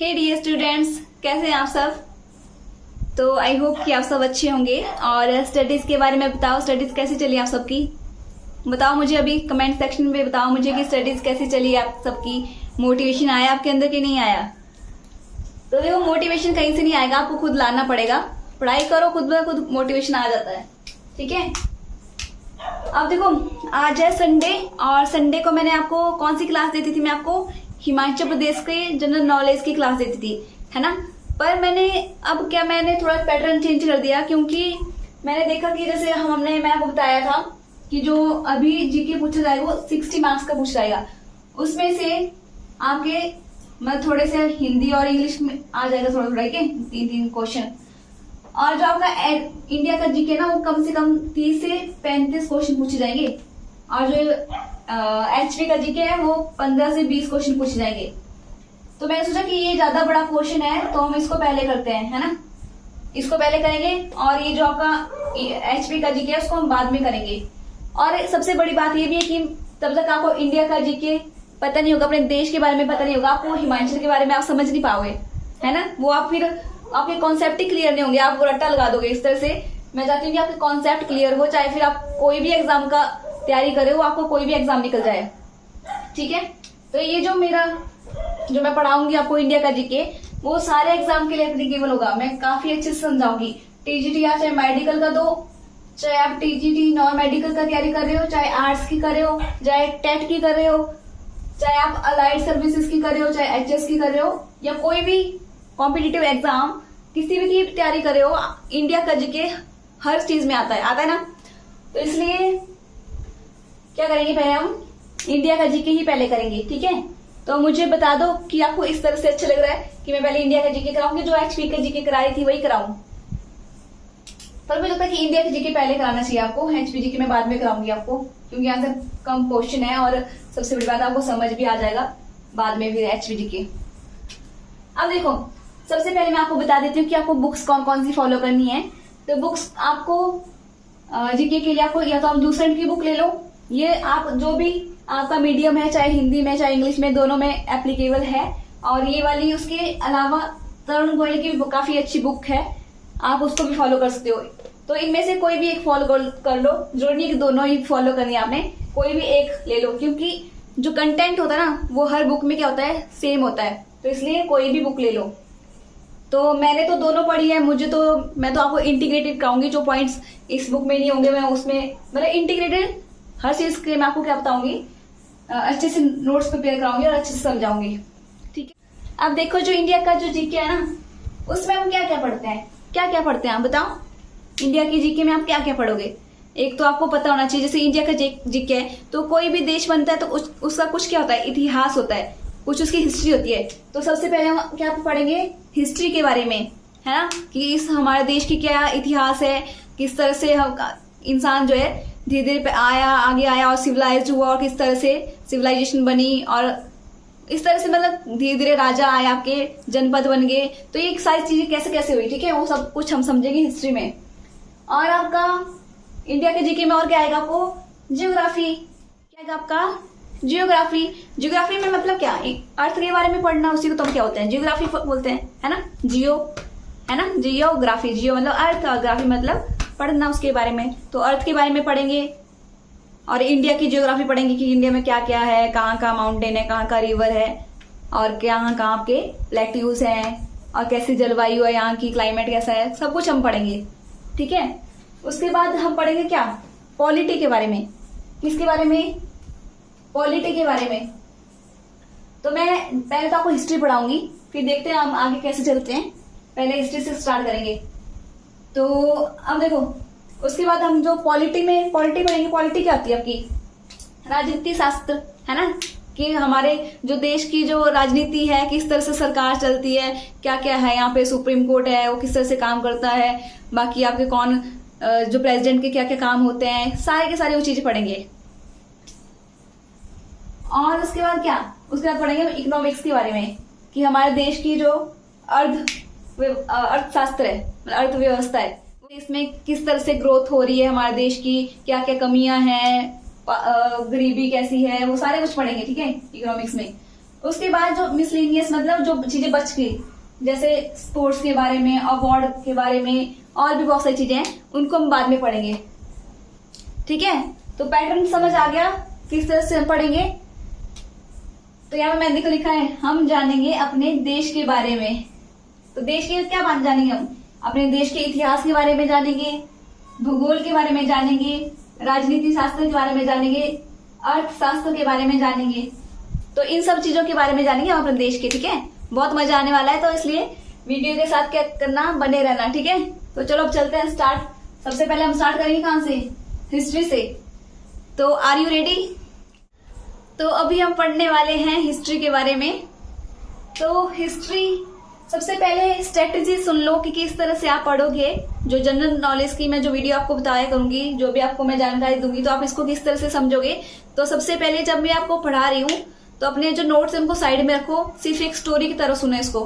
हे dear students, कैसे हैं आप सब। तो आई होप कि आप सब अच्छे होंगे। और स्टडीज के बारे में बताओ, स्टडीज कैसी चली आप सबकी। बताओ मुझे अभी कमेंट सेक्शन में, बताओ मुझे कि स्टडीज कैसी चली आप सबकी। मोटिवेशन आया आपके अंदर कि नहीं आया। तो देखो, मोटिवेशन कहीं से नहीं आएगा, आपको खुद लाना पड़ेगा। पढ़ाई करो, खुद ब खुद मोटिवेशन आ जाता है। ठीक है। अब देखो, आज है संडे और संडे को मैंने आपको कौन सी क्लास देती थी। मैं आपको हिमाचल प्रदेश के जनरल नॉलेज की क्लास देती थी, है ना। पर मैंने थोड़ा पैटर्न चेंज कर दिया, क्योंकि मैंने देखा कि जैसे मैं आपको बताया था कि जो अभी जीके पूछा जाएगा वो 60 मार्क्स का पूछा जाएगा। उसमें से आपके मतलब थोड़े से हिंदी और इंग्लिश में आ जाएगा, थोड़ा थोड़ा के 3-3 क्वेश्चन। और जो आपका इंडिया का जीके ना, वो कम से कम 30 से 35 क्वेश्चन पूछे जाएंगे। और जो एचपी का जीके है वो 15 से 20 क्वेश्चन पूछे जाएंगे। तो मैंने सोचा कि ये ज्यादा बड़ा क्वेश्चन है, तो हम इसको पहले करते हैं, है ना। इसको पहले करेंगे और ये जो आपका एचपी का जीके है उसको हम बाद में करेंगे। और सबसे बड़ी बात ये भी है कि तब तक आपको इंडिया का जीके पता नहीं होगा, अपने देश के बारे में पता नहीं होगा, आपको हिमाचल के बारे में आप समझ नहीं पाओगे, है ना। वो आप फिर आपके कॉन्सेप्ट ही क्लियर नहीं होंगे, आप वो रट्टा लगा दोगे इस तरह से। मैं चाहती हूँ कि आपके कॉन्सेप्ट क्लियर हो, चाहे फिर आप कोई भी एग्जाम का तैयारी करे हो, आपको कोई भी एग्जाम निकल जाए। ठीक है। तो ये जो मैं पढ़ाऊंगी आपको इंडिया का जीके, वो सारे एग्जाम के लिए एप्लीकेबल होगा। मैं काफी अच्छे से समझाऊंगी। टीजीटी या चाहे मेडिकल का दो, चाहे आप टीजीटी नॉन मेडिकल का तैयारी कर रहे हो, चाहे आर्ट्स की कर रहे हो, चाहे टेट की कर रहे हो, चाहे आप अलाइड सर्विसेज की कर रहे हो, चाहे एचएस की कर रहे हो, या कोई भी कॉम्पिटिटिव एग्जाम किसी भी की तैयारी कर रहे हो, इंडिया का जीके हर चीज में आता है ना। तो इसलिए क्या करेंगे, पहले हम इंडिया का जीके ही पहले करेंगे। ठीक है। तो मुझे बता दो कि आपको इस तरह से अच्छा लग रहा है कि मैं पहले इंडिया का जीके कराऊंगी, जो एचपी का जीके करा रही थी वही कराऊं। पर मुझे लगता है कि इंडिया का जीके पहले कराना चाहिए आपको, एचपी जीके मैं बाद में कराऊंगी आपको, क्योंकि यहाँ से कम क्वेश्चन है और सबसे बड़ी बात आपको समझ भी आ जाएगा बाद में फिर एचपी जीके। अब देखो, सबसे पहले मैं आपको बता देती हूँ कि आपको बुक्स कौन कौन सी फॉलो करनी है। तो बुक्स आपको जीके के लिए आपको या तो आप दूसरे की बुक ले लो, ये आप जो भी आपका मीडियम है, चाहे हिंदी में चाहे इंग्लिश में, दोनों में एप्लीकेबल है। और ये वाली उसके अलावा तरुण गोयल की काफी अच्छी बुक है, आप उसको भी फॉलो कर सकते हो। तो इनमें से कोई भी एक फॉलो कर लो, जरूरी नहीं कि दोनों ही फॉलो करनी है आपने, कोई भी एक ले लो, क्योंकि जो कंटेंट होता है ना वो हर बुक में क्या होता है, सेम होता है। तो इसलिए कोई भी बुक ले लो। तो मैंने तो दोनों पढ़ी है, मैं तो आपको इंटीग्रेटेड कराऊंगी। जो पॉइंट्स इस बुक में नहीं होंगे मैं उसमें, मतलब इंटीग्रेटेड हर चीज के मैं आपको क्या बताऊंगी, अच्छे से नोट्स प्रिपेयर कराऊंगी और अच्छे से समझाऊंगी। ठीक है। अब देखो, जो इंडिया का जो जीके है ना, उसमें हम क्या क्या पढ़ते हैं, आप बताओ। इंडिया की जीके में आप क्या क्या पढ़ोगे। एक तो आपको पता होना चाहिए, जैसे इंडिया का जीके है तो कोई भी देश बनता है तो उसका कुछ क्या होता है, इतिहास होता है, कुछ उसकी हिस्ट्री होती है। तो सबसे पहले हम क्या पढ़ेंगे, हिस्ट्री के बारे में, है ना, कि इस हमारे देश की क्या इतिहास है, किस तरह से हम इंसान जो है धीरे धीरे आगे आया और सिविलाइज हुआ, और किस तरह से सिविलाइजेशन बनी, और इस तरह से मतलब धीरे धीरे राजा आए, आपके जनपद बन गए। तो ये सारी चीजें कैसे कैसे हुई, ठीक है, वो सब कुछ हम समझेंगे हिस्ट्री में। और आपका इंडिया के जीके में और क्या आएगा, आपको जियोग्राफी। क्या आएगा आपका, जियोग्राफी में मतलब क्या, अर्थ के बारे में पढ़ना, उसी को तो हम क्या होते हैं, जियोग्राफी बोलते हैं, है ना। जियोग्राफी, जियो मतलब अर्थ और ग्राफी मतलब पढ़ना उसके बारे में। तो अर्थ के बारे में पढ़ेंगे और इंडिया की जियोग्राफी पढ़ेंगे कि इंडिया में क्या क्या है, कहाँ कहाँ माउंटेन है, कहाँ कहाँ रिवर है, और कहाँ कहाँ आपके प्लेट्यूज हैं, और कैसी जलवायु है, यहाँ की क्लाइमेट कैसा है, सब कुछ हम पढ़ेंगे। ठीक है। उसके बाद हम पढ़ेंगे क्या, पॉलिटी के बारे में। किसके बारे में, पॉलिटी के बारे में। तो मैं पहले तो आपको हिस्ट्री पढ़ाऊंगी, फिर देखते हैं हम आगे कैसे चलते हैं। पहले हिस्ट्री से स्टार्ट करेंगे। तो अब देखो, उसके बाद हम जो पॉलिटी पढ़ेंगे। पॉलिटी क्या होती है आपकी, राजनीति शास्त्र, है ना, कि हमारे जो देश की जो राजनीति है, किस तरह से सरकार चलती है, क्या क्या है, यहाँ पे सुप्रीम कोर्ट है वो किस तरह से काम करता है, बाकी आपके कौन जो प्रेसिडेंट के क्या क्या काम होते हैं, सारे के सारे वो चीजें पढ़ेंगे। और उसके बाद पढ़ेंगे इकोनॉमिक्स के बारे में, कि हमारे देश की जो अर्थशास्त्र है, अर्थव्यवस्था है, इसमें किस तरह से ग्रोथ हो रही है हमारे देश की, क्या क्या कमियां हैं, गरीबी कैसी है, वो सारे कुछ पढ़ेंगे। ठीक है, इकोनॉमिक्स में। उसके बाद जो मिसलेनियस मतलब जो चीजें बच गई, जैसे स्पोर्ट्स के बारे में, अवार्ड के बारे में, और भी बहुत सारी चीजें हैं, उनको हम बाद में पढ़ेंगे। ठीक है, तो पैटर्न समझ आ गया किस तरह से हम पढ़ेंगे। तो यहाँ पे मैंने को लिखा है हम जानेंगे अपने देश के बारे में। तो देश के क्या बात जानेंगे हम? अपने देश के इतिहास के बारे में जानेंगे, भूगोल के बारे में जानेंगे, राजनीति शास्त्र के बारे में जानेंगे, अर्थशास्त्र के बारे में जानेंगे। तो इन सब चीजों के बारे में जानेंगे हम अपने देश के। ठीक है, बहुत मजा आने वाला है, तो इसलिए वीडियो के साथ क्या करना, बने रहना। ठीक है, तो चलो अब चलते हैं स्टार्ट। सबसे पहले हम स्टार्ट करेंगे कहां से? हिस्ट्री से। तो आर यू रेडी? तो अभी हम पढ़ने वाले हैं हिस्ट्री के बारे में। तो हिस्ट्री, सबसे पहले स्ट्रेटेजी सुन लो कि किस तरह से आप पढ़ोगे। जो जनरल नॉलेज की मैं जो वीडियो आपको बताया करूंगी, जो भी आपको मैं जानकारी दूंगी, तो आप इसको किस तरह से समझोगे। तो सबसे पहले जब मैं आपको पढ़ा रही हूँ तो अपने जो नोट्स है उनको साइड में रखो, सिर्फ एक स्टोरी की तरह सुनो इसको।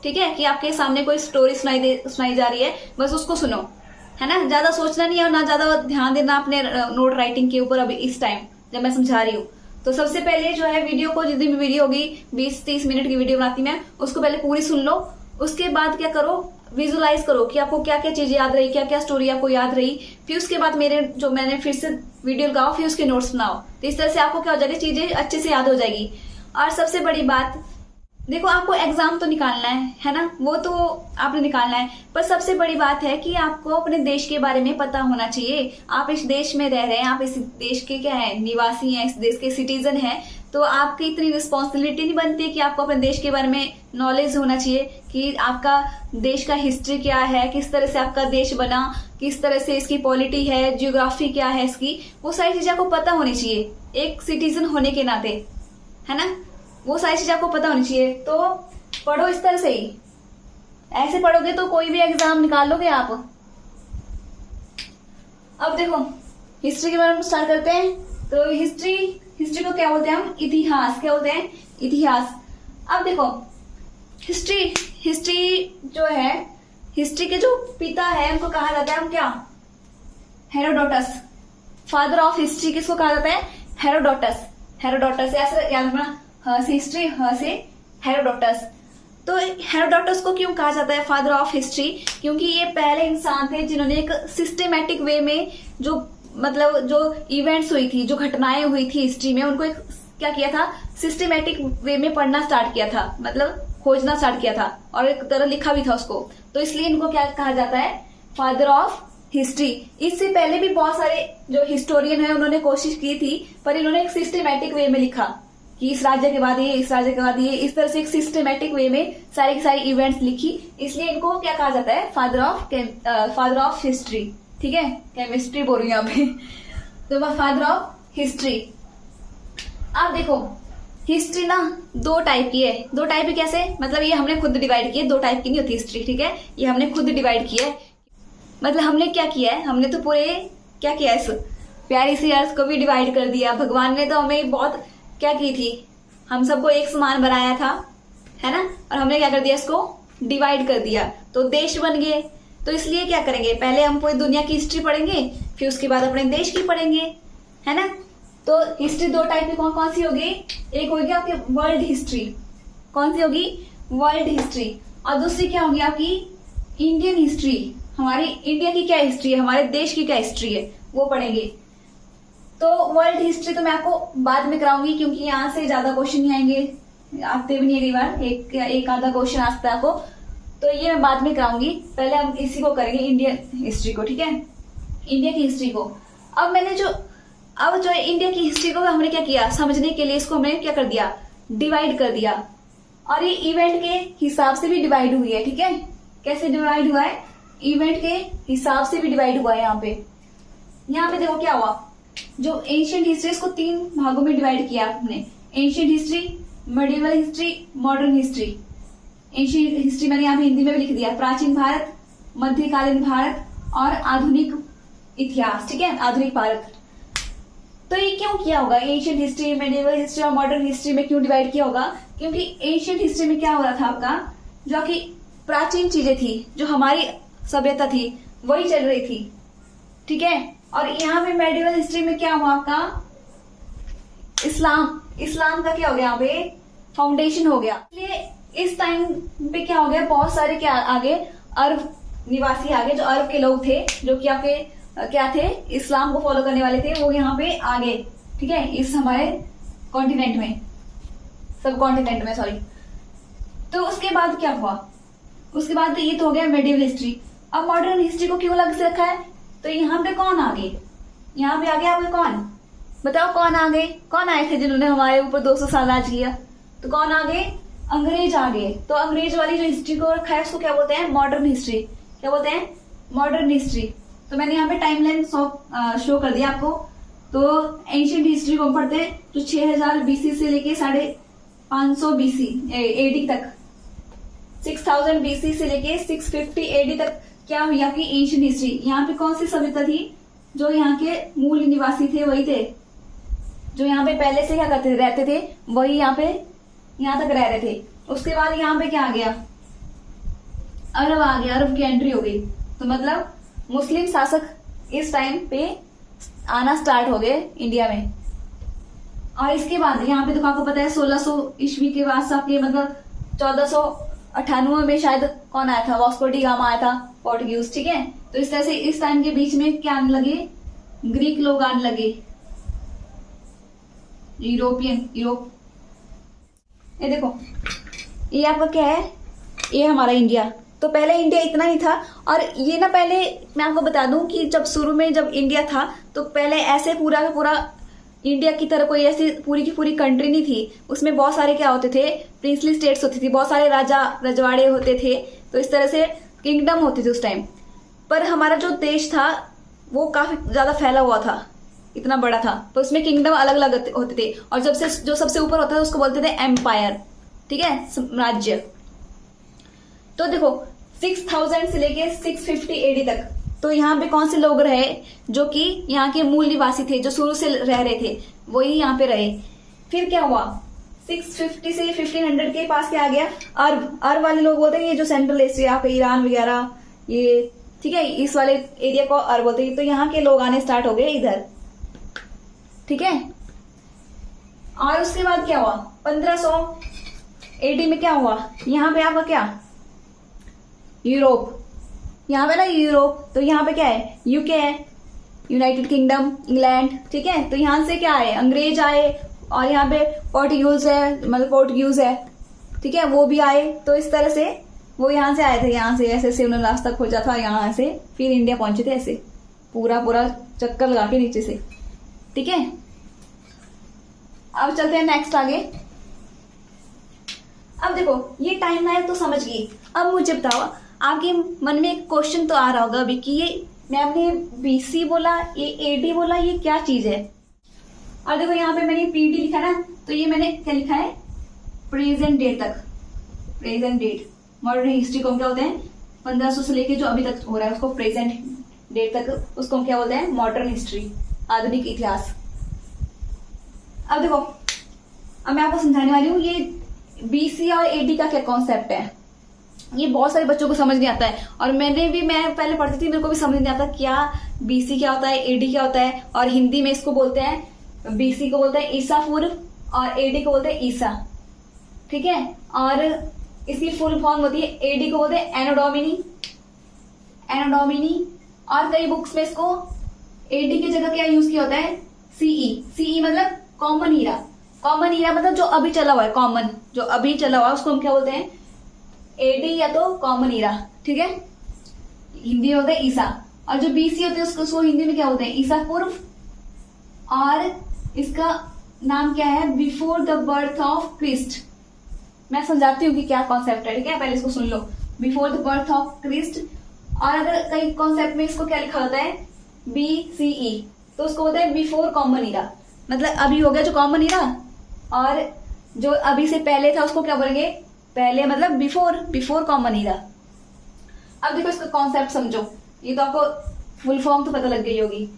ठीक है, कि आपके सामने कोई स्टोरी सुनाई जा रही है, बस उसको सुनो, है ना। ज्यादा सोचना नहीं है और ना ज्यादा ध्यान देना अपने नोट राइटिंग के ऊपर अभी इस टाइम जब मैं समझा रही हूँ। तो सबसे पहले जो है वीडियो को, जितनी भी वीडियो होगी 20-30 मिनट की वीडियो बनाती मैं, उसको पहले पूरी सुन लो। उसके बाद क्या करो, विजुलाइज करो कि आपको क्या क्या चीजें याद रही, क्या क्या स्टोरी आपको याद रही। फिर उसके बाद मैंने फिर से वीडियो लगाओ, फिर उसके नोट्स बनाओ। तो इस तरह से आपको क्या हो जाएगी, चीजें अच्छे से याद हो जाएगी। और सबसे बड़ी बात देखो, आपको एग्जाम तो निकालना है ना, वो तो आपने निकालना है, पर सबसे बड़ी बात है कि आपको अपने देश के बारे में पता होना चाहिए। आप इस देश में रह रहे हैं, आप इस देश के क्या है, निवासी हैं, इस देश के सिटीजन हैं, तो आपकी इतनी रिस्पॉन्सिबिलिटी नहीं बनती कि आपको अपने देश के बारे में नॉलेज होना चाहिए कि आपका देश का हिस्ट्री क्या है, किस तरह से आपका देश बना, किस तरह से इसकी पॉलिटी है, जियोग्राफी क्या है इसकी, वो सारी चीजें आपको पता होनी चाहिए एक सिटीजन होने के नाते, है ना। वो सारी चीजें आपको पता होनी चाहिए। तो पढ़ो इस तरह से ही, ऐसे पढ़ोगे तो कोई भी एग्जाम निकाल लोगे आप। अब देखो हिस्ट्री के बारे में स्टार्ट करते हैं। तो हिस्ट्री को क्या बोलते हैं हम? इतिहास। क्या बोलते हैं? इतिहास। अब देखो हिस्ट्री जो है, हिस्ट्री के जो पिता है उनको कहा जाता है हम क्या? हेरोडोटस। फादर ऑफ हिस्ट्री किसको कहा जाता है? हेरोडोटस। हेरोडोटस ऐसे याद रखना, हिस्ट्री से हेरोडोटस। तो हेरोडोटस को क्यों कहा जाता है फादर ऑफ हिस्ट्री? क्योंकि ये पहले इंसान थे जिन्होंने एक सिस्टमेटिक वे में जो मतलब जो इवेंट्स हुई थी, जो घटनाएं हुई थी हिस्ट्री में, उनको एक क्या किया था, सिस्टमेटिक वे में पढ़ना स्टार्ट किया था, मतलब खोजना स्टार्ट किया था, और एक तरह लिखा भी था उसको। तो इसलिए इनको क्या कहा जाता है? Father of history. इससे पहले भी बहुत सारे जो हिस्टोरियन है उन्होंने कोशिश की थी, पर इन्होंने एक सिस्टमेटिक वे में लिखा कि इस राज्य के बाद ये, इस राज्य के बाद ये, इस तरह से एक सिस्टमेटिक वे में सारी की सारी इवेंट्स लिखी। इसलिए इनको क्या कहा जाता है? Father of history. ठीक है, केमिस्ट्री बोल रही हूँ यहाँ पे। तो फादर ऑफ हिस्ट्री। आप देखो हिस्ट्री ना दो टाइप की है। दो टाइप की कैसे? मतलब ये हमने खुद डिवाइड की है, दो टाइप की नहीं होती हिस्ट्री। ठीक है, ये हमने खुद डिवाइड किया है। मतलब हमने क्या किया है, हमने तो पूरे क्या किया है, इस प्यारी सी अर्थ को भी डिवाइड कर दिया। भगवान ने तो हमें बहुत क्या की थी, हम सबको एक समान बनाया था, है ना, और हमने क्या कर दिया, इसको डिवाइड कर दिया, तो देश बन गए। तो इसलिए क्या करेंगे, पहले हम पूरी दुनिया की हिस्ट्री पढ़ेंगे, फिर उसके बाद अपने देश की पढ़ेंगे, है ना। तो हिस्ट्री दो टाइप की कौन कौन सी होगी? एक होगी आपकी वर्ल्ड हिस्ट्री। कौन सी होगी? World history. और दूसरी क्या होगी आपकी? Indian history. हमारी इंडिया की क्या हिस्ट्री है, हमारे देश की क्या हिस्ट्री है, वो पढ़ेंगे। तो वर्ल्ड हिस्ट्री तो मैं आपको बाद में कराऊंगी, क्योंकि यहाँ से ज्यादा क्वेश्चन नहीं आएंगे, आते भी नहीं है कई बार, एक आधा क्वेश्चन आता है आपको, तो ये मैं बाद में कराऊंगी। पहले हम इसी को करेंगे, इंडियन हिस्ट्री को। ठीक है, इंडिया की हिस्ट्री को। अब जो इंडिया की हिस्ट्री को हमने क्या किया, समझने के लिए इसको हमने क्या कर दिया, डिवाइड कर दिया। और ये इवेंट के हिसाब से भी डिवाइड हुई है। ठीक है, कैसे डिवाइड हुआ है? इवेंट के हिसाब से भी डिवाइड हुआ है। यहाँ पे देखो क्या हुआ, जो एंशियंट हिस्ट्री, इसको 3 भागों में डिवाइड किया आपने। Ancient history, medieval history, modern history. Ancient history मैंने यहाँ पे हिंदी में भी लिख दिया, प्राचीन भारत, मध्यकालीन भारत और आधुनिक इतिहास। ठीक है, आधुनिक भारत। तो ये क्यों किया होगा, एंशियंट हिस्ट्री, मेडिवल हिस्ट्री और मॉडर्न हिस्ट्री में क्यों डिवाइड किया होगा? क्योंकि एंशियंट हिस्ट्री में क्या हो रहा था आपका, जो कि प्राचीन चीजें थी, जो हमारी सभ्यता थी, वही चल रही थी। ठीक है, और यहाँ पे मेडिवल हिस्ट्री में क्या हुआ आपका, इस्लाम का क्या हो गया यहाँ पे, फाउंडेशन हो गया। इसलिए इस टाइम पे क्या हो गया, बहुत सारे क्या आगे अरब निवासी आगे, जो अरब के लोग थे, जो कि आपके क्या थे, इस्लाम को फॉलो करने वाले थे, वो यहाँ पे आ गए। ठीक है, इस हमारे कॉन्टिनेंट में, सब कॉन्टिनेंट में, सॉरी। तो उसके बाद क्या हुआ, उसके बाद ये तो हो गया मेडिवल हिस्ट्री। अब मॉडर्न हिस्ट्री को क्यों अलग से रखा है, तो यहाँ पे कौन आ गए, यहाँ पे आ गया आपके कौन, बताओ कौन आ गए, कौन आए थे जिन्होंने हमारे ऊपर 200 साल राज किया, तो कौन आ गए, अंग्रेज आ गए। तो अंग्रेज वाली जो हिस्ट्री को रखा है उसको क्या बोलते हैं, मॉडर्न हिस्ट्री। क्या बोलते हैं, मॉडर्न हिस्ट्री। तो मैंने यहाँ पे टाइमलाइन शो कर दिया आपको। तो एंशियंट हिस्ट्री को पढ़ते हैं जो 6000 बीसी से लेके 550 बीसी एडी तक, 6000 बीसी से लेके 650 एडी तक क्या हुई आपकी एंशियंट हिस्ट्री। यहाँ पे कौन सी सभ्यता थी, जो यहाँ के मूल निवासी थे वही थे, जो यहाँ पे पहले से क्या करते रहते थे वही यहाँ पे यहाँ तक रह रहे थे। उसके बाद यहाँ पे क्या आ गया, अरब आ गया, अरब की एंट्री हो गई। तो मतलब मुस्लिम शासक इस टाइम पे आना स्टार्ट हो गए इंडिया में। और इसके बाद यहाँ पे तो आपको पता है 1600 ईस्वी के बाद आपके मतलब 1498 में शायद कौन आया था, वास्को डी गामा आया था, पोर्टुगीज। ठीक है, तो इस तरह से इस टाइम के बीच में क्या आने लगे, ग्रीक लोग आने लगे, यूरोप। ये देखो, ये आपका क्या है, ये हमारा इंडिया। तो पहले इंडिया इतना ही था। और ये ना, पहले मैं आपको बता दूं कि जब शुरू में जब इंडिया था तो पहले ऐसे पूरा का पूरा इंडिया की तरह कोई ऐसी पूरी की पूरी कंट्री नहीं थी। उसमें बहुत सारे क्या होते थे, प्रिंसली स्टेट्स होती थी, बहुत सारे राजा रजवाड़े होते थे। तो इस तरह से किंगडम होती थी उस टाइम। पर हमारा जो देश था वो काफी ज्यादा फैला हुआ था, इतना बड़ा था। तो उसमें किंगडम अलग अलग होते थे। और जब से जो सबसे ऊपर होता था उसको बोलते थे एम्पायर। ठीक है, राज्य। तो देखो 6000 से लेके 650 एडी तक, तो यहाँ पे कौन से लोग रहे, जो कि यहाँ के मूल निवासी थे, जो शुरू से रह रहे थे वही यहाँ पे रहे। फिर क्या हुआ, 650 से 1500 के पास क्या आ गया, अरब वाले लोग बोलते हैं, ये जो सेंट्रल एशिया पे ईरान वगैरह ये, ठीक है, इस वाले एरिया को अरब बोलते हैं। तो यहाँ के लोग आने स्टार्ट हो गए इधर। ठीक है, और उसके बाद क्या हुआ, 1500 एडी में क्या हुआ, यहाँ पे आपका क्या, यूरोप। यहाँ पे ना यूरोप, तो यहाँ पे क्या है, यूके है, यूनाइटेड किंगडम, इंग्लैंड। ठीक है, तो यहाँ से क्या आए, अंग्रेज आए। और यहाँ पे पोर्टुगीज है, मतलब पोर्टुगीज है, ठीक है, वो भी आए। तो इस तरह से वो यहाँ से आए थे, यहाँ से ऐसे ऐसे उन्होंने रास्ता खोजा था, यहाँ से फिर इंडिया पहुंचे थे, ऐसे पूरा चक्कर लगा के नीचे से। ठीक है, अब चलते हैं नेक्स्ट आगे। अब देखो ये टाइमलाइन तो समझ गई। अब मुझे बताओ, आपके मन में एक क्वेश्चन तो आ रहा होगा अभी कि ये मैम ने बीसी बोला, ये एडी बोला, ये क्या चीज है। और देखो यहाँ पे मैंने पीडी लिखा ना, तो ये मैंने क्या लिखा है, प्रेजेंट डेट तक, प्रेजेंट डेट। मॉडर्न हिस्ट्री को क्या होते हैं, 1500 से लेके जो अभी तक हो रहा है उसको प्रेजेंट डेट तक, उसको हम क्या बोलते हैं, मॉडर्न हिस्ट्री, आधुनिक इतिहास। अब देखो, अब मैं आपको समझाने वाली हूँ ये बीसी और एडी का क्या कॉन्सेप्ट है। ये बहुत सारे बच्चों को समझ नहीं आता है, और मैं पहले पढ़ती थी, मेरे को भी समझ नहीं आता क्या बीसी क्या होता है, एडी क्या होता है। और हिंदी में इसको बोलते हैं, बीसी को बोलते हैं ईसा पूर्व, और एडी को बोलते हैं ईसा। ठीक है, और इसकी फुल फॉर्म होती है, एडी को बोलते हैं एनो डोमिनी। और कई बुक्स में इसको एडी की जगह क्या यूज किया होता है, सीई मतलब कॉमन ईरा मतलब जो अभी चला हुआ है, कॉमन जो अभी चला हुआ है उसको हम क्या बोलते हैं, एडी या तो कॉमन ईरा। ठीक है, हिंदी में बोलते हैं ईसा। और जो बीसी होते हैं उसको हिंदी में क्या बोलते हैं, ईसा पूर्व। और इसका नाम क्या है, before the birth of Christ. मैं समझाती हूँ कि क्या कॉन्सेप्ट है। ठीक है, पहले इसको सुन लो, before the birth of Christ. और अगर कई कॉन्सेप्ट में इसको क्या लिखा होता है, BCE, तो उसको बोलते हैं बिफोर कॉमन ईरा, मतलब अभी हो गया जो कॉमन ईरा, और जो अभी से पहले था उसको क्या बोलेंगे, पहले मतलब बिफोर कॉमन ईरा। अब देखो इसका कॉन्सेप्ट समझो, ये तो आपको फुल फॉर्म तो पता लग गई होगी।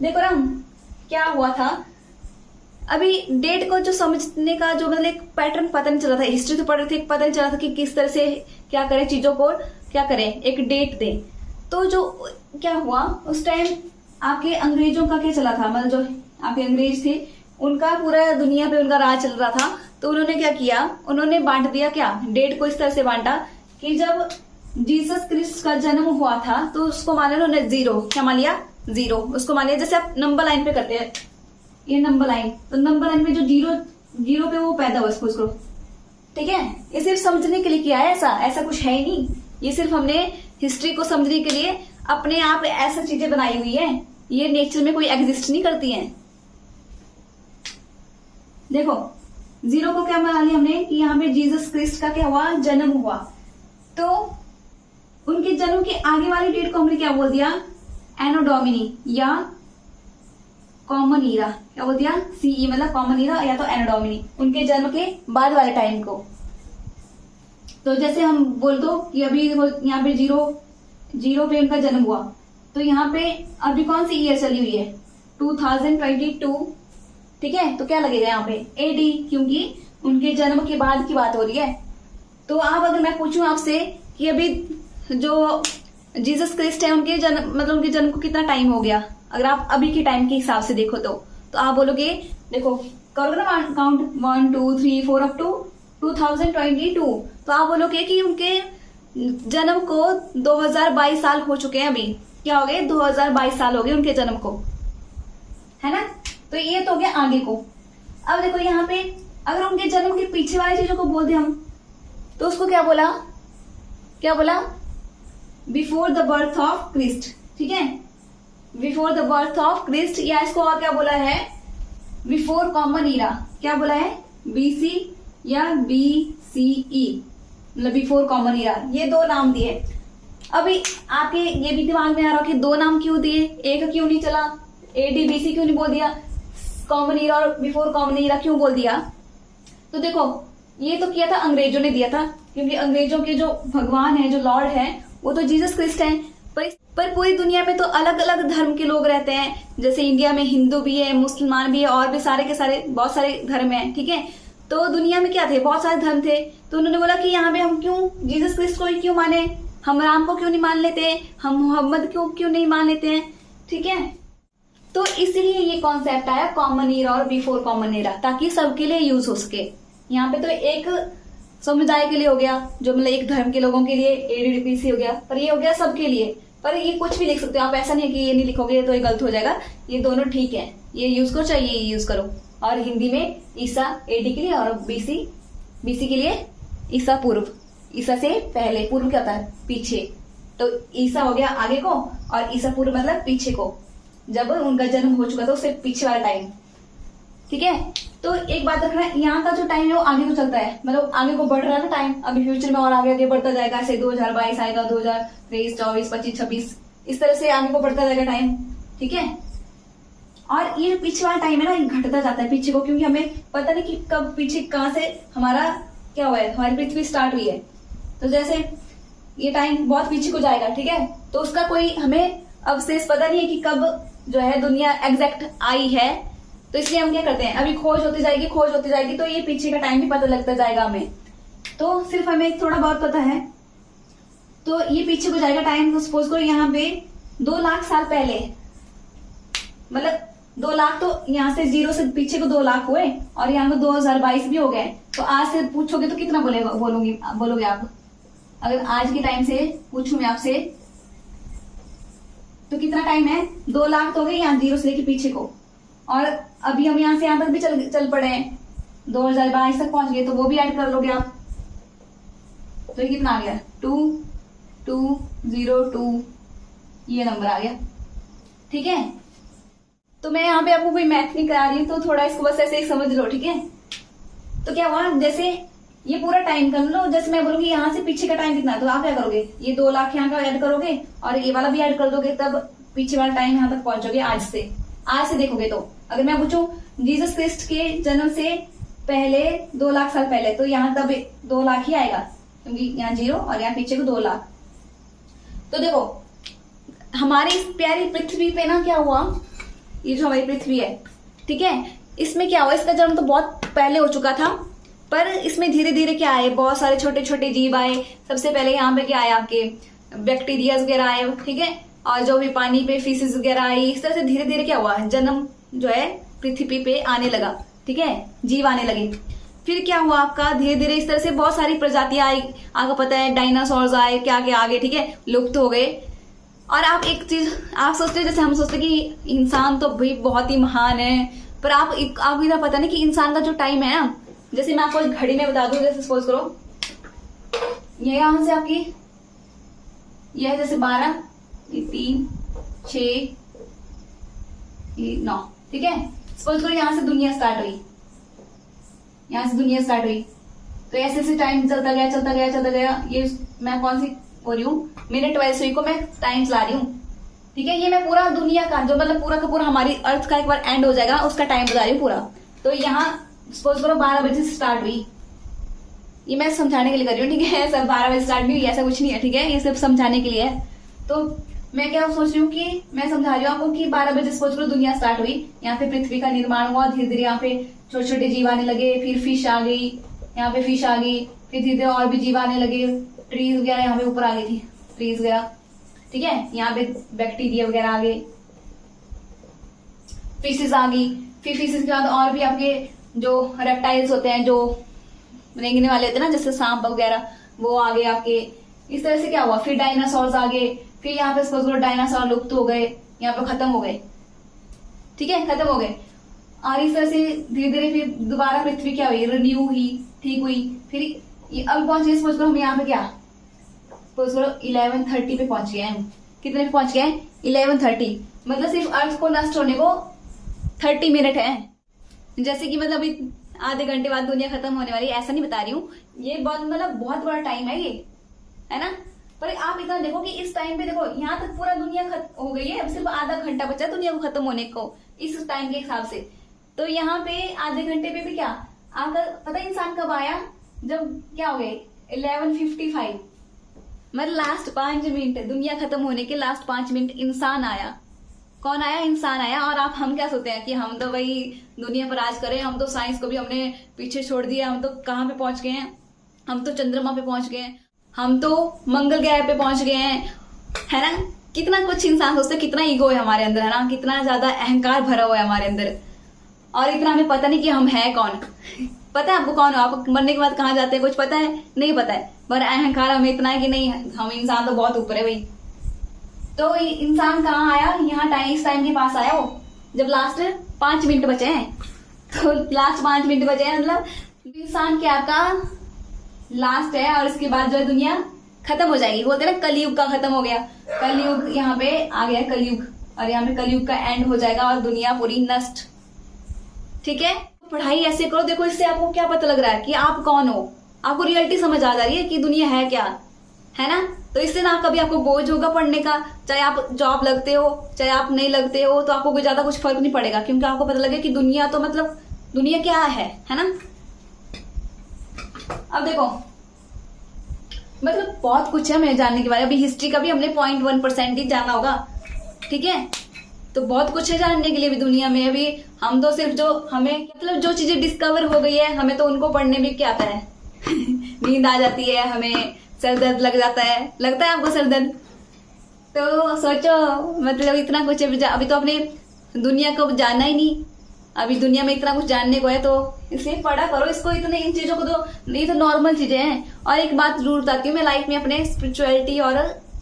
देखो ना क्या हुआ था, अभी डेट को जो समझने का जो मतलब एक पैटर्न पता नहीं चला था, हिस्ट्री तो पढ़ रहे थे, पता नहीं चला था कि किस तरह से क्या करें, चीजों को क्या करें, एक डेट दे। तो जो क्या हुआ उस टाइम आपके अंग्रेजों का क्या चला था, मतलब जो आपके अंग्रेज थे उनका पूरा दुनिया पे उनका राज चल रहा था। तो उन्होंने क्या किया, उन्होंने बांट दिया क्या, डेट को इस तरह से बांटा कि जब जीसस क्रिस्ट का जन्म हुआ था तो उसको मान लिया उन्होंने 0, क्या मान लिया 0, उसको मान लिया जैसे आप नंबर लाइन पे करते हैं, ये नंबर लाइन, तो नंबर लाइन में जो 0 पे वो पैदा हुआ उसको, ठीक है। ये सिर्फ समझने के लिए किया है, ऐसा कुछ है ही नहीं, ये सिर्फ हमने हिस्ट्री को समझने के लिए अपने आप ऐसा चीजें बनाई हुई है, ये नेचर में कोई एग्जिस्ट नहीं करती हैं। देखो 0 को क्या मान लिया हमने कि यहाँ पे जीसस क्रिस्ट का क्या हुआ, जन्म हुआ। तो उनके जन्म के आगे वाली डेट को हमने क्या बोल दिया, एनो डोमिनी या कॉमन ईरा, क्या बोल दिया, सीई मतलब कॉमन ईरा या तो एनो डोमिनी, उनके जन्म के बाद वाले टाइम को। तो जैसे हम बोल दो कि अभी यहाँ पे 0 पे उनका जन्म हुआ, तो यहाँ पे अभी कौन सी ईयर चली हुई है, 2022, ठीक है। तो क्या लगेगा यहाँ पे एडी, क्योंकि उनके जन्म के बाद की बात हो रही है। तो आप अगर मैं पूछूं आपसे कि अभी जो जीसस क्रिस्ट है उनके जन्म मतलब उनके जन्म को कितना टाइम हो गया, अगर आप अभी के टाइम के हिसाब से देखो तो आप बोलोगे, देखो करोगे ना काउंट 1 2 3 4 अप टू 2022, तो आप बोलोगे कि उनके जन्म को 2022 साल हो चुके हैं। अभी क्या हो गए, 2022 साल हो गए उनके जन्म को, है ना। तो ये तो हो गया आगे को। अब देखो यहाँ पे अगर उनके जन्म के पीछे वाली चीजों को बोल दे हम, तो उसको क्या बोला, before the birth of Christ, ठीक है, before the birth of Christ, या इसको और क्या बोला है, बिफोर कॉमन ईरा, क्या बोला है, बीसी या बीसीई, मतलब बिफोर कॉमन ईरा, ये 2 नाम दिए। अभी आपके ये भी दिमाग में आ रहा कि 2 नाम क्यों दिए, एक क्यों नहीं चला, एडी बीसी क्यों नहीं बोल दिया, कॉमन ईरा और बिफोर कॉमन ईरा क्यों बोल दिया। तो देखो ये तो किया था अंग्रेजों ने दिया था, क्योंकि अंग्रेजों के जो भगवान है, जो लॉर्ड है, वो तो जीसस क्रिस्ट है। पर पूरी दुनिया में तो अलग अलग धर्म के लोग रहते हैं, जैसे इंडिया में हिंदू भी है, मुसलमान भी है, और भी सारे के सारे बहुत सारे धर्म हैं, ठीक है। तो दुनिया में क्या थे, बहुत सारे धर्म थे। तो उन्होंने बोला कि यहाँ पे हम क्यों जीसस क्रिस्ट को ही क्यों माने, हम राम को क्यों नहीं मान लेते, हम मोहम्मद को क्यों नहीं मान लेते हैं, ठीक है। तो इसलिए ये कॉन्सेप्ट आया कॉमन ईरा और बिफोर कॉमन ईरा, ताकि सबके लिए यूज हो सके। यहाँ पे तो एक समुदाय के लिए हो गया, जो मतलब एक धर्म के लोगों के लिए एडीपीसी हो गया, पर ये हो गया सबके लिए। पर ये कुछ भी लिख सकते हो आप, ऐसा नहीं है कि ये नहीं लिखोगे तो ये गलत हो जाएगा, ये दोनों ठीक है, ये यूज करो चाहे ये यूज करो। और हिंदी में ईसा एडी के लिए और बीसी के लिए ईसा पूर्व, ईसा से पहले, पूर्व क्या होता है पीछे, तो ईसा हो गया आगे को और ईसा पूर्व मतलब पीछे को, जब उनका जन्म हो चुका था उससे पीछे वाला टाइम, ठीक है। तो एक बात रखना, यहाँ का जो टाइम है वो आगे को चलता है, मतलब आगे को बढ़ रहा है ना टाइम, अभी फ्यूचर में और आगे आगे बढ़ता जाएगा, ऐसे 2022 आएगा, 2023 24 25 26 इस तरह से आगे को बढ़ता जाएगा टाइम, ठीक है। और ये पीछे वाला टाइम है ना, ये घटता जाता है पीछे को, क्योंकि हमें पता नहीं कि कब पीछे कहाँ से हमारा क्या हुआ है, हमारी पृथ्वी स्टार्ट हुई है। तो जैसे ये टाइम बहुत पीछे को जाएगा, ठीक है, तो उसका कोई हमें अवशेष पता नहीं है कि कब जो है दुनिया एग्जैक्ट आई है। तो इसलिए हम क्या करते हैं, अभी खोज होती जाएगी, तो ये पीछे का टाइम भी पता लगता जाएगा हमें। तो सिर्फ हमें थोड़ा बहुत पता है, तो ये पीछे को जाएगा टाइम। तो सपोज करो यहाँ पे 2 लाख साल पहले, मतलब 2 लाख तो यहाँ से 0 से पीछे को 2 लाख हुए, और यहाँ पे 2022 भी हो गए। तो आज से पूछोगे तो कितना बोलोगे आप, अगर आज के टाइम से पूछूं मैं आपसे तो कितना टाइम है, 2 लाख तो हो गए यहाँ 0 से लेके पीछे को, और अभी हम यहाँ से यहाँ तक भी चल पड़े हैं, 2022 तक पहुंच गए, तो वो भी ऐड कर लोगे आप। तो ये कितना आ गया, 2202, ये नंबर आ गया, ठीक है। तो मैं यहाँ पे आपको कोई मैथ नहीं करा रही हूँ, तो थोड़ा इसको बस ऐसे ही समझ लो, ठीक है। तो क्या हुआ, जैसे ये पूरा टाइम कर लो, जैसे मैं बोलूंगी यहाँ से पीछे का टाइम कितना, तो आप क्या करोगे, ये 2 लाख यहाँ का ऐड करोगे और ये वाला भी ऐड कर दोगे, तब पीछे वाला टाइम यहाँ तक पहुंचोगे। आज से देखोगे तो अगर मैं पूछूं जीसस क्रिस्ट के जन्म से पहले 2 लाख साल पहले, तो यहाँ तब 2 लाख ही आएगा, क्योंकि यहाँ 0 और यहाँ पीछे को 2 लाख। तो देखो हमारी इस प्यारी पृथ्वी पे ना क्या हुआ, ये जो हमारी पृथ्वी है, ठीक है, इसमें क्या हुआ, इसका जन्म तो बहुत पहले हो चुका था, पर इसमें धीरे धीरे क्या आए, बहुत सारे छोटे छोटे जीव आए। सबसे पहले यहाँ पे क्या आया, आपके बैक्टीरिया वगैरह आए, ठीक है, और जो भी पानी पे फिशेस वगैरह आई। इस तरह से धीरे धीरे क्या हुआ, जन्म जो है पृथ्वी पे आने लगा, ठीक है, जीव आने लगे। फिर क्या हुआ आपका, धीरे धीरे इस तरह से बहुत सारी प्रजातियां आई, आपको पता है डायनासोर्स आए, क्या क्या आगे, ठीक है, लुप्त हो गए। और आप एक चीज आप सोचते हैं, जैसे हम सोचते हैं कि इंसान तो भाई बहुत ही महान है, पर आपको इतना पता नहीं कि इंसान का जो टाइम है ना, जैसे मैं आपको घड़ी में बता दूं, जैसे सपोज करो ये यहां से आपकी यह है जैसे 12, ये 3, 6, ये 9, ठीक है। सपोज करो यहां से दुनिया स्टार्ट हुई, यहां से दुनिया स्टार्ट हुई, तो ऐसे ऐसे टाइम चलता गया चलता गया चलता गया। ये मैं कौन सी हो रही हूँ, मिनट वाइज सुई को मैं टाइम चला रही हूँ, ठीक है। ये मैं पूरा दुनिया का जो मतलब पूरा का पूरा हमारी अर्थ का एक बार एंड हो जाएगा, उसका टाइम बता रही हूँ पूरा। तो यहाँ सपोज करो 12 बजे से स्टार्ट हुई, ये मैं समझाने के लिए कर रही हूँ, ठीक है। सर 12 बजे स्टार्ट नहीं हुई ऐसा कुछ नहीं है, ठीक है, ये सिर्फ समझाने के लिए है। तो मैं क्या सोच रही हूँ कि मैं समझा रही हूँ आपको कि 12 बजे सपोज करो दुनिया स्टार्ट हुई, यहाँ पे पृथ्वी का निर्माण हुआ, धीरे धीरे यहाँ पे छोटे छोटे जीव आने लगे, फिर फिश आ गई, यहाँ पे फिश आ गई, फिर धीरे धीरे और भी जीव आने लगे, ट्रीज वगैरह यहाँ पे ऊपर आ गई थी, ट्रीज वगैरह, ठीक है, यहाँ पे बैक्टीरिया वगैरह आ गए, फिशेस आ गई, फिर फिशेस के बाद और भी आपके जो रेप्टाइल्स होते हैं, जो रेंगने वाले होते हैं ना, जैसे सांप वगैरह, वो आ गए आपके। इस तरह से क्या हुआ, फिर डायनासोर्स आ गए, फिर यहाँ पे सपोज करो डायनासोर लुप्त हो गए, यहाँ पे खत्म हो गए, ठीक है, खत्म हो गए। और इस तरह से धीरे धीरे फिर दोबारा पृथ्वी क्या हुई, रिन्यू हुई, ठीक हुई। फिर अब पहुंचे सपोज करो हम यहाँ पे क्या, सपोज करो 11:30 पे पहुंच गए हैं। कितने पे पहुंच गए, 11:30, मतलब सिर्फ अर्थ को नष्ट होने को 30 मिनट है। जैसे कि मतलब आधे घंटे बाद दुनिया खत्म होने वाली, ऐसा नहीं बता रही हूँ, ये बहुत बड़ा टाइम है ये, है ना। पर आप इतना देखो कि इस टाइम पे देखो यहाँ तक पूरा दुनिया खत्म हो गई है, अब सिर्फ आधा घंटा बचा दुनिया को खत्म होने को इस टाइम के हिसाब से। तो यहाँ पे आधे घंटे पे भी क्या आकर पता है इंसान कब आया, जब क्या हो गए 11:55, मतलब लास्ट 5 मिनट दुनिया खत्म होने के लास्ट 5 मिनट इंसान आया। कौन आया, इंसान आया। और आप हम क्या सोचते हैं कि हम तो भाई दुनिया पर राज करें, हम तो साइंस को भी हमने पीछे छोड़ दिया, हम तो कहाँ पे पहुंच गए हैं, हम तो चंद्रमा पे पहुंच गए हैं, हम तो मंगल ग्रह पे पहुंच गए हैं, है ना। कितना कुछ इंसान सोचते, कितना ईगो है हमारे अंदर, है ना, कितना ज्यादा अहंकार भरा हुआ है हमारे अंदर। और इतना हमें पता नहीं कि हम हैं कौन। पता है आपको कौन हो, आप मरने के बाद कहाँ जाते हैं, कुछ पता है, नहीं पता है, पर अहंकार हमें इतना है कि नहीं, हम इंसान तो बहुत ऊपर है भाई। तो इंसान कहाँ आया, यहाँ टाइम, इस टाइम के पास आया वो, जब लास्ट 5 मिनट बचे हैं। तो लास्ट 5 मिनट बचे हैं, मतलब इंसान क्या आपका लास्ट है, और इसके बाद जो है दुनिया खत्म हो जाएगी। बोलते हैं ना कलयुग का खत्म हो गया, कलयुग यहाँ पे आ गया कलयुग, और यहाँ पे कलयुग का एंड हो जाएगा और दुनिया पूरी नष्ट, ठीक है। पढ़ाई ऐसे करो, देखो इससे आपको क्या पता लग रहा है कि आप कौन हो, आपको रियलिटी समझ आ जा रही है कि दुनिया है क्या, है ना। तो इससे ना कभी आपको बोझ होगा पढ़ने का, चाहे आप जॉब लगते हो चाहे आप नहीं लगते हो, तो आपको कोई ज्यादा कुछ फर्क नहीं पड़ेगा, क्योंकि आपको पता लगे कि दुनिया तो मतलब दुनिया क्या है ना। अब देखो मतलब बहुत कुछ है हमें जानने के बारे में, अभी हिस्ट्री का भी हमने 0.1% ही जाना होगा, ठीक है। तो बहुत कुछ है जानने के लिए भी दुनिया में। अभी हम तो सिर्फ जो हमें मतलब जो चीजें डिस्कवर हो गई है, हमें तो उनको पढ़ने में क्या आता है नींद आ जाती है, हमें सर दर्द लग जाता है, लगता है आपको सर दर्द। तो सोचो मतलब इतना कुछ है, अभी तो अपने दुनिया को जाना ही नहीं, अभी दुनिया में इतना कुछ जानने को है, तो इसलिए पढ़ा करो इसको, इतने इन चीजों को तो, ये तो नॉर्मल चीजें हैं। और एक बात जरूर बताती हूँ मैं, लाइफ में अपने स्पिरिचुअलिटी और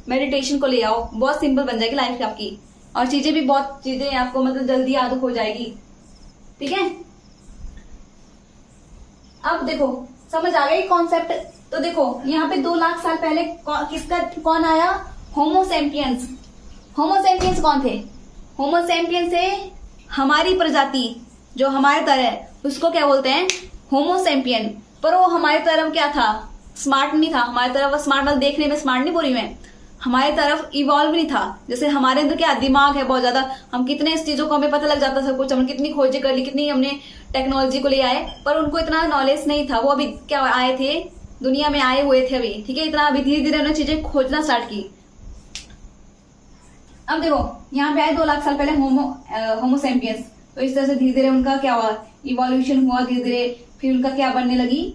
मेडिटेशन को ले आओ, बहुत सिंपल बन जाएगी लाइफ आपकी, और चीजें भी बहुत चीजें आपको मतलब जल्दी याद हो जाएगी, ठीक है। अब देखो समझ आ गई कॉन्सेप्ट। तो देखो यहाँ पे 2 लाख साल पहले कौन आया, होमोसेपियंस। होमोसेपियंस कौन थे, होमोसेपियंस से हमारी प्रजाति जो हमारे तरह, उसको क्या बोलते हैं, होमोसेपियन। पर वो हमारी तरफ क्या था, स्मार्ट नहीं था, हमारी तरफ स्मार्ट मतलब देखने में स्मार्ट नहीं बोली मैं, हमारी तरफ इवॉल्व नहीं था। जैसे हमारे अंदर क्या दिमाग है बहुत ज्यादा, हम कितने इस चीजों को हमें पता लग जाता सब कुछ, हमने कितनी खोजें कर ली, कितनी हमने टेक्नोलॉजी को ले आए, पर उनको इतना नॉलेज नहीं था। वो अभी क्या आए थे, दुनिया में आए हुए थे अभी, ठीक है, इतना अभी धीरे धीरे उन्होंने चीजें खोजना स्टार्ट की। अब देखो यहाँ पे आए 2 लाख साल पहले होमोसेपियंस, तो इस तरह से धीरे धीरे उनका क्या हुआ, इवोल्यूशन हुआ धीरे धीरे। फिर उनका क्या बनने लगी,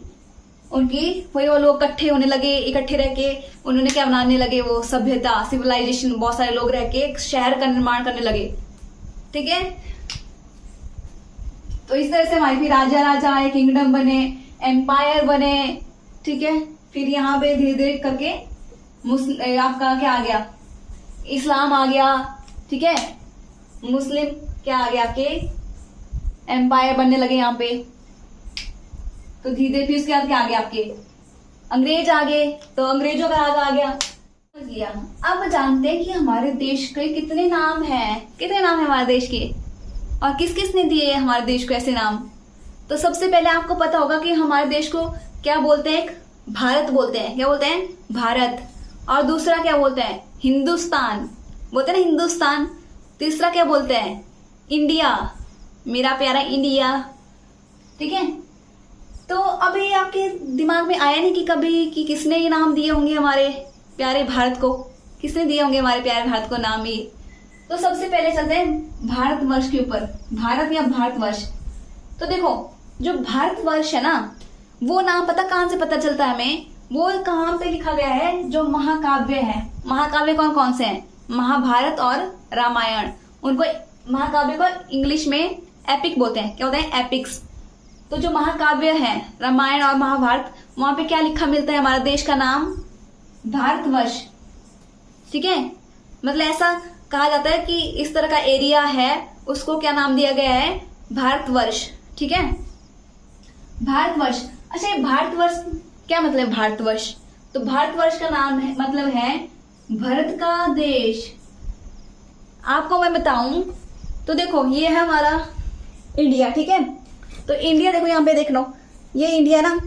उनकी वही वो लोग इकट्ठे होने लगे, इकट्ठे रह के उन्होंने क्या बनाने लगे, वो सभ्यता, सिविलाइजेशन, बहुत सारे लोग रह के एक शहर का निर्माण करने लगे, ठीक है। तो इस तरह से हमारे फिर राजा राजा आए, किंगडम बने, एम्पायर बने, ठीक है। फिर यहाँ पे धीरे धीरे करके आपका क्या आ गया, इस्लाम आ गया, ठीक है। मुस्लिम क्या आ गया आपके, एम्पायर बनने लगे यहाँ पे। तो धीरे धीरे फिर उसके बाद क्या आ गया आपके, अंग्रेज आ गए, तो अंग्रेजों का राज आ गया। लिया। अब जानते हैं कि हमारे देश के कितने नाम हैं, कितने नाम है हमारे देश के, और किस किस ने दिए हमारे देश को ऐसे नाम। तो सबसे पहले आपको पता होगा कि हमारे देश को क्या बोलते हैं, भारत बोलते हैं। क्या बोलते हैं, भारत। और दूसरा क्या बोलते हैं, हिंदुस्तान बोलते हैं ना, हिंदुस्तान। तीसरा क्या बोलते हैं, इंडिया, मेरा प्यारा इंडिया, ठीक है। तो अभी आपके दिमाग में आया नहीं कि कभी कि किसने ये नाम दिए होंगे हमारे प्यारे भारत को, किसने दिए होंगे हमारे प्यारे भारत को नाम ये। तो सबसे पहले चलते हैं भारतवर्ष के ऊपर, भारत या भारतवर्ष। तो देखो जो भारतवर्ष है ना, वो नाम पता कहाँ से पता चलता है हमें, वो कहाँ पे लिखा गया है, जो महाकाव्य है। महाकाव्य कौन कौन से हैं, महाभारत और रामायण। उनको महाकाव्य को इंग्लिश में एपिक बोलते हैं। क्या होता है, एपिक्स। तो जो महाकाव्य है रामायण और महाभारत, वहां पे क्या लिखा मिलता है, हमारे देश का नाम भारतवर्ष, ठीक है। मतलब ऐसा कहा जाता है कि इस तरह का एरिया है, उसको क्या नाम दिया गया है, भारतवर्ष, ठीक है। भारतवर्ष। अच्छा ये भारतवर्ष क्या मतलब, भारतवर्ष, तो भारतवर्ष का नाम है, मतलब है भारत का देश। आपको मैं बताऊं तो देखो ये है हमारा इंडिया, ठीक है। तो इंडिया देखो यहाँ पे देख लो, ये इंडिया ना।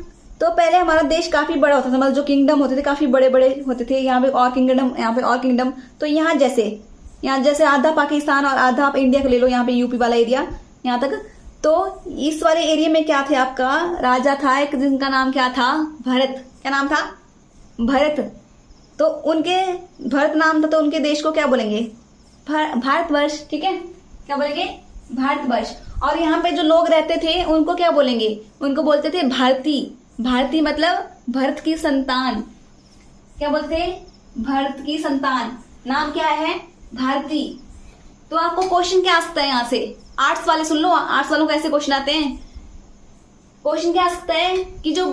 तो पहले हमारा देश काफी बड़ा होता था, मतलब जो किंगडम होते थे काफी बड़े बड़े होते थे, यहाँ पे और किंगडम, यहाँ पे और किंगडम। तो यहाँ जैसे आधा पाकिस्तान और आधा आप इंडिया का ले लो, यहाँ पे यूपी वाला एरिया यहाँ तक। तो इस वाले एरिया में क्या थे, आपका राजा था एक, जिनका नाम क्या था, भरत। क्या नाम था, भरत। तो उनके भरत नाम था, तो उनके देश को क्या बोलेंगे, भारतवर्ष, ठीक है। क्या बोलेंगे, भारतवर्ष। और यहाँ पे जो लोग रहते थे उनको क्या बोलेंगे, उनको बोलते थे भारती। भारती मतलब भरत की संतान। क्या बोलते थे, भरत की संतान। नाम क्या है, भारती। तो आपको क्वेश्चन क्या आ सकता है यहाँ से, आर्ट्स वाले सुन लो, आर्ट्स वालों को ऐसे क्वेश्चन आते हैं। क्वेश्चन क्या आ सकता है कि जो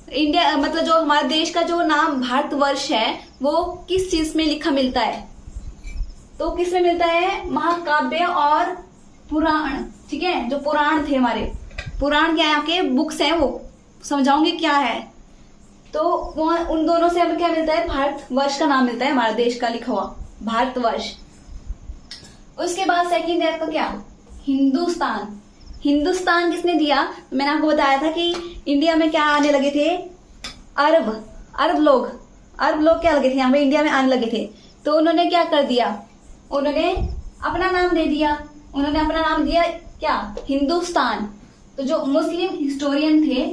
इंडिया, मतलब जो हमारे देश का जो नाम भारतवर्ष है, वो किस चीज में लिखा मिलता है। तो किस में मिलता है, महाकाव्य और पुराण, ठीक है। जो पुराण थे हमारे, पुराण क्या है आपके, बुक्स हैं, वो समझाऊंगी क्या है। तो उन दोनों से हमें क्या मिलता है, भारतवर्ष का नाम मिलता है, हमारा देश का लिखा हुआ भारतवर्ष। उसके बाद सेकंड है आपका क्या, हिंदुस्तान। हिंदुस्तान किसने दिया, मैंने आपको बताया था कि इंडिया में क्या आने लगे थे, अरब लोग क्या लगे थे यहाँ पे, इंडिया में आने लगे थे। तो उन्होंने क्या कर दिया, उन्होंने अपना नाम दे दिया, उन्होंने अपना नाम दिया क्या, हिंदुस्तान। तो जो मुस्लिम हिस्टोरियन थे,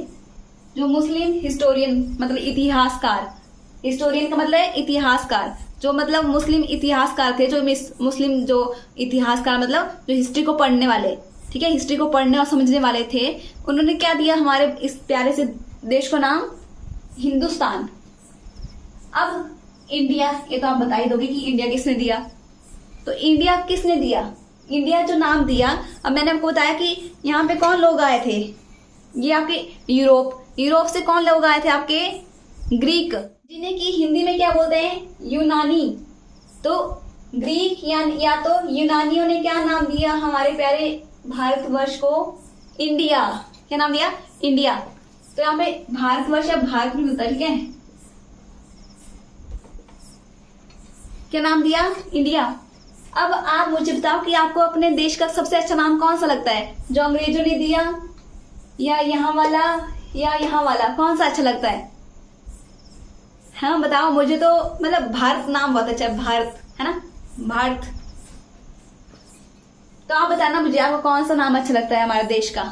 जो मुस्लिम हिस्टोरियन मतलब इतिहासकार, हिस्टोरियन का मतलब है इतिहासकार, जो मतलब मुस्लिम इतिहासकार थे, जो मुस्लिम जो इतिहासकार मतलब जो हिस्ट्री को पढ़ने वाले, ठीक है, हिस्ट्री को पढ़ने और समझने वाले थे, उन्होंने क्या दिया हमारे इस प्यारे से देश को नाम, हिंदुस्तान। अब इंडिया, ये तो आप बता ही दोगे कि इंडिया किसने दिया। तो इंडिया किसने दिया, इंडिया जो नाम दिया, अब मैंने आपको बताया कि यहाँ पे कौन लोग आए थे, ये आपके यूरोप से कौन लोग आए थे, आपके ग्रीक, जिन्हें की हिंदी में क्या बोलते हैं, यूनानी। तो ग्रीक या तो यूनानियों ने क्या नाम दिया हमारे प्यारे भारतवर्ष को, इंडिया। क्या नाम दिया, इंडिया। तो यहाँ पे भारतवर्ष या भारत भी मिलता है, ठीक है। क्या नाम दिया, इंडिया। अब आप मुझे बताओ कि आपको अपने देश का सबसे अच्छा नाम कौन सा लगता है, जो अंग्रेजों ने दिया, या यहाँ वाला, या यहाँ वाला, कौन सा अच्छा लगता है। हाँ बताओ मुझे, तो मतलब भारत नाम बहुत अच्छा है, भारत है ना, भारत। तो आप बताना मुझे आपको कौन सा नाम अच्छा लगता है हमारे देश का।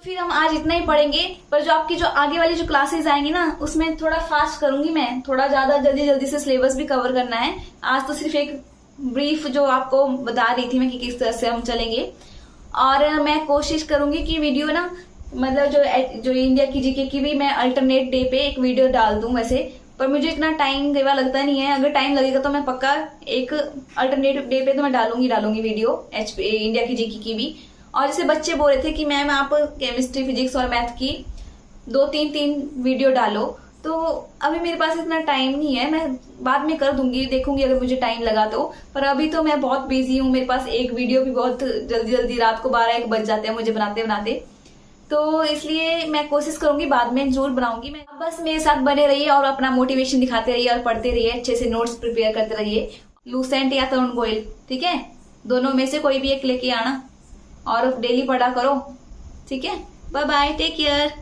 फिर हम आज इतना ही पढ़ेंगे, पर जो आपकी जो आगे वाली जो क्लासेस आएंगी ना, उसमें थोड़ा फास्ट करूंगी मैं, थोड़ा ज्यादा जल्दी से सिलेबस भी कवर करना है। आज तो सिर्फ एक ब्रीफ जो आपको बता रही थी मैं कि किस तरह से हम चलेंगे, और मैं कोशिश करूंगी कि वीडियो ना, मतलब जो इंडिया की जीके की भी मैं अल्टरनेट डे पे एक वीडियो डाल दूं वैसे, पर मुझे इतना टाइम कई बार लगता नहीं है। अगर टाइम लगेगा तो मैं पक्का एक अल्टरनेटिव डे पे तो मैं डालूंगी वीडियो इंडिया की जीके की भी। और जैसे बच्चे बोल रहे थे कि मैम आप केमिस्ट्री, फिजिक्स और मैथ की 2-3 वीडियो डालो, तो अभी मेरे पास इतना टाइम नहीं है। मैं बाद में कर दूंगी, देखूंगी अगर मुझे टाइम लगा तो। पर अभी तो मैं बहुत बिजी हूँ, मेरे पास एक वीडियो भी बहुत जल्दी जल्दी रात को 12-1 बज जाते हैं मुझे बनाते बनाते। तो इसलिए मैं कोशिश करूंगी बाद में जरूर बनाऊंगी। मैं बस मेरे साथ बने रहिए और अपना मोटिवेशन दिखाते रहिए और पढ़ते रहिए, अच्छे से नोट्स प्रिपेयर करते रहिए, लूसेंट या तरुण गोयल, ठीक है, दोनों में से कोई भी एक लेके आना और डेली पढ़ा करो, ठीक है। Bye bye, take care.